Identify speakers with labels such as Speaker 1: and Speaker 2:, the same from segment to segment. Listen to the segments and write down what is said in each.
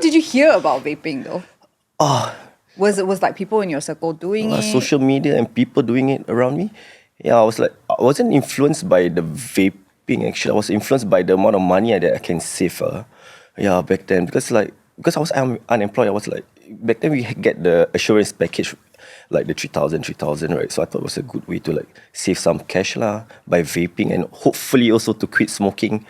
Speaker 1: did you hear about vaping though?
Speaker 2: Ah,
Speaker 1: Was it like people in your circle doing it?
Speaker 2: social media and people doing it around me. Yeah, I wasn't influenced by the vaping actually. I was influenced by the amount of money that I can save. Yeah, back then because I was unemployed. I was like back then we get the assurance package, like the 3,000, right? So I thought it was a good way to like save some cash lah by vaping and hopefully also to quit smoking.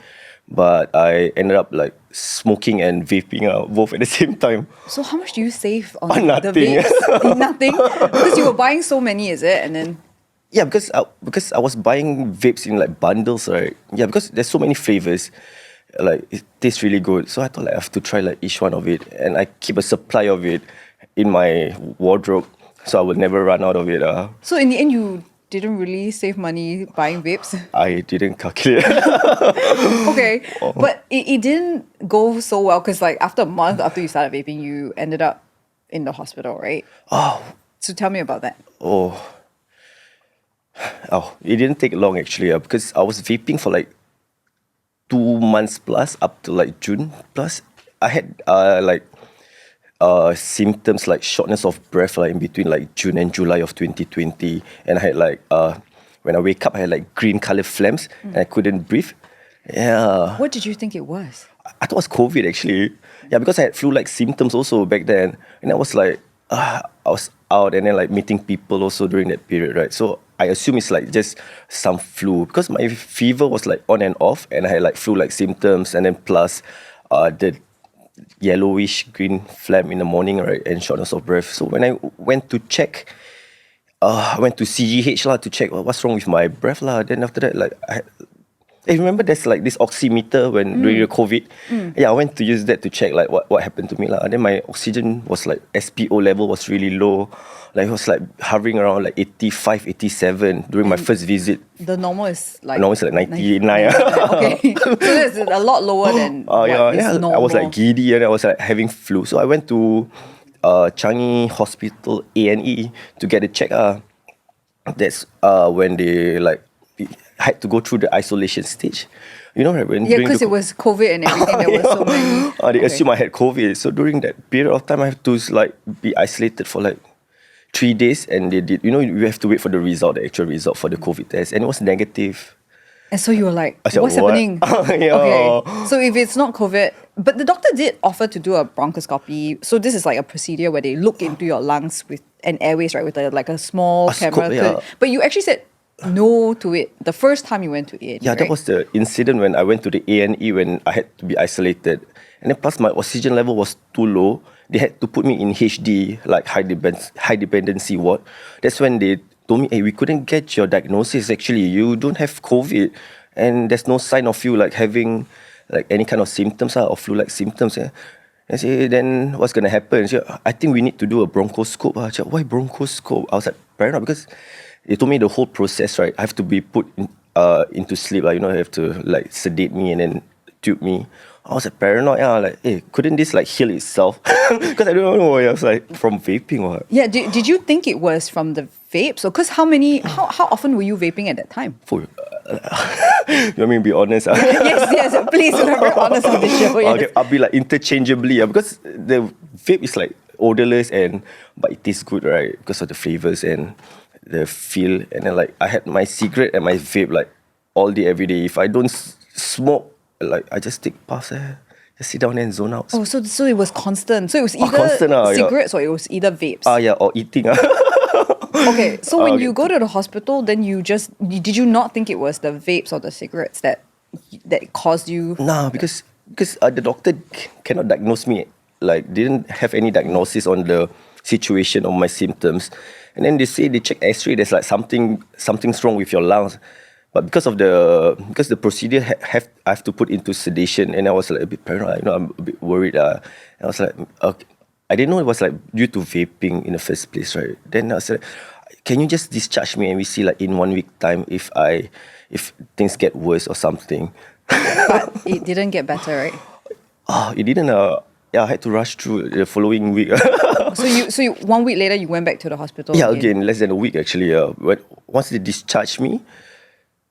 Speaker 2: But I ended up like smoking and vaping both at the same time.
Speaker 1: So how much do you save on the
Speaker 2: Nothing.
Speaker 1: vapes? Nothing? Because you were buying so many, is it? And then...
Speaker 2: Yeah, because I was buying vapes in like bundles, right? Yeah, because there's so many flavors. Like it tastes really good. So I thought like I have to try like each one of it. And I keep a supply of it in my wardrobe. So I would never run out of it.
Speaker 1: So in the end, you didn't really save money buying vapes?
Speaker 2: I didn't calculate.
Speaker 1: Okay, but it didn't go so well because like after a month after you started vaping, you ended up in the hospital, right?
Speaker 2: Oh.
Speaker 1: So tell me about that.
Speaker 2: Oh, it didn't take long actually because I was vaping for like 2 months plus up to like June plus. I had symptoms like shortness of breath like in between like June and July of 2020, and I had like when I wake up I had like green colored phlegms and I couldn't breathe. Yeah.
Speaker 1: What did you think it was?
Speaker 2: I thought it was COVID actually. Yeah, because I had flu-like symptoms also back then, and I was like, I was out and then like meeting people also during that period, right? So I assume it's like just some flu because my fever was like on and off, and I had like flu-like symptoms, and then plus the yellowish green phlegm in the morning, right, and shortness of breath. So when I went to check, I went to CGH lah to check what's wrong with my breath lah. Then after that, like I remember there's like this oximeter when during the COVID. Yeah, I went to use that to check like what happened to me lah. And then my oxygen was like SPO level was really low. Like it was like hovering around like 85, 87 during my first visit.
Speaker 1: The normal is like
Speaker 2: 99.
Speaker 1: Okay, so that's a lot lower than what is normal.
Speaker 2: I was like giddy and I was like having flu. So I went to Changi Hospital A&E to get a check. That's when they like had to go through the isolation stage. You know, right?
Speaker 1: Because it was COVID and everything. There were so many.
Speaker 2: They assume I had COVID. So during that period of time, I have to like be isolated for like 3 days, and they did. You know, you have to wait for the actual result for the COVID test, and it was negative.
Speaker 1: And so you were like,
Speaker 2: I said,
Speaker 1: what's happening?
Speaker 2: Yeah.
Speaker 1: Okay, so if it's not COVID, but the doctor did offer to do a bronchoscopy. So this is like a procedure where they look into your lungs with and airways, right, with like a small camera.
Speaker 2: Scope, yeah.
Speaker 1: But you actually said no to it the first time you went to A&E.
Speaker 2: Yeah,
Speaker 1: right?
Speaker 2: that was the incident when I went to the A&E when I had to be isolated. And then plus my oxygen level was too low. They had to put me in HD, like high dependency ward. That's when they told me, hey, we couldn't get your diagnosis actually. You don't have COVID. And there's no sign of you like having like any kind of symptoms or flu-like symptoms. Yeah. I say, then what's going to happen? She said, I think we need to do a bronchoscope. I said, why bronchoscope? I was like, paranoid because they told me the whole process, right? I have to be put into sleep. Like, you know, they have to like sedate me and then tube me. I was like paranoid. Like, hey, couldn't this like heal itself? Because I don't know. I was like from vaping or what?
Speaker 1: Yeah. Did you think it was from the vape? So, because how often were you vaping at that time?
Speaker 2: You want me to be honest?
Speaker 1: Yes. Please, we're very honest on this show. Yes.
Speaker 2: Okay, I'll be like interchangeably because the vape is like odorless but it tastes good, right? Because of the flavors and the feel. And then like I had my cigarette and my vape like all day every day. If I don't smoke, like I just take puffs, just sit down and zone out.
Speaker 1: Oh, so it was constant. So it was either cigarettes or it was either vapes.
Speaker 2: Or eating.
Speaker 1: Okay, so when you go to the hospital, then did you not think it was the vapes or the cigarettes that caused you?
Speaker 2: Nah, because the doctor cannot diagnose me. Like didn't have any diagnosis on the situation of my symptoms, and then they check X-ray. There's like something's wrong with your lungs. But because the procedure I have to put into sedation, and I was like a bit paranoid. You know, I'm a bit worried. And I was like, okay. I didn't know it was like due to vaping in the first place, right? Then I said, can you just discharge me and we see like in 1 week time if things get worse or something.
Speaker 1: But it didn't get better, right?
Speaker 2: It didn't. I had to rush through the following week.
Speaker 1: So 1 week later you went back to the hospital?
Speaker 2: Yeah, again less than a week actually. Once they discharged me.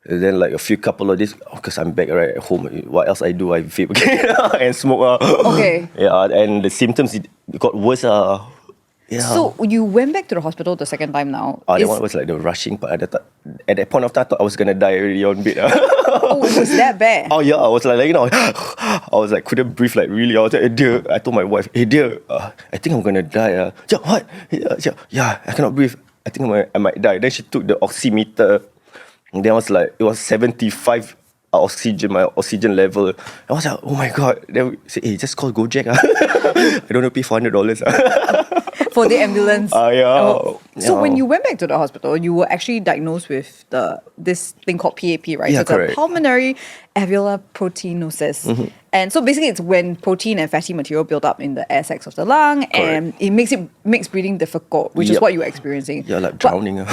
Speaker 2: And then like a few couple of days, because I'm back right at home. What else I do? I vape again and smoke.
Speaker 1: Okay.
Speaker 2: Yeah, and the symptoms got worse. Yeah.
Speaker 1: So you went back to the hospital the second time now.
Speaker 2: That one was like the rushing part. At that point of time, I thought I was gonna die already on bed.
Speaker 1: Oh, it was that bad?
Speaker 2: Oh yeah, I was like I was like couldn't breathe like really. I was like, hey dear, I told my wife, hey dear, I think I'm gonna die. Yeah, what? Yeah, I cannot breathe. I think I might die. Then she took the oximeter. And then I was like, it was 75 my oxygen level. I was like, oh my god. Then we said, hey, just call Gojek. I don't know, pay $400.
Speaker 1: For the ambulance.
Speaker 2: Yeah.
Speaker 1: So when you went back to the hospital, you were actually diagnosed with this thing called PAP, right?
Speaker 2: Yeah,
Speaker 1: so it's
Speaker 2: correct.
Speaker 1: a pulmonary alveolar proteinosis. And so basically it's when protein and fatty material build up in the air sacs of the lung, and it makes breathing difficult, which is
Speaker 2: Yep.
Speaker 1: what you were experiencing.
Speaker 2: Yeah, like drowning.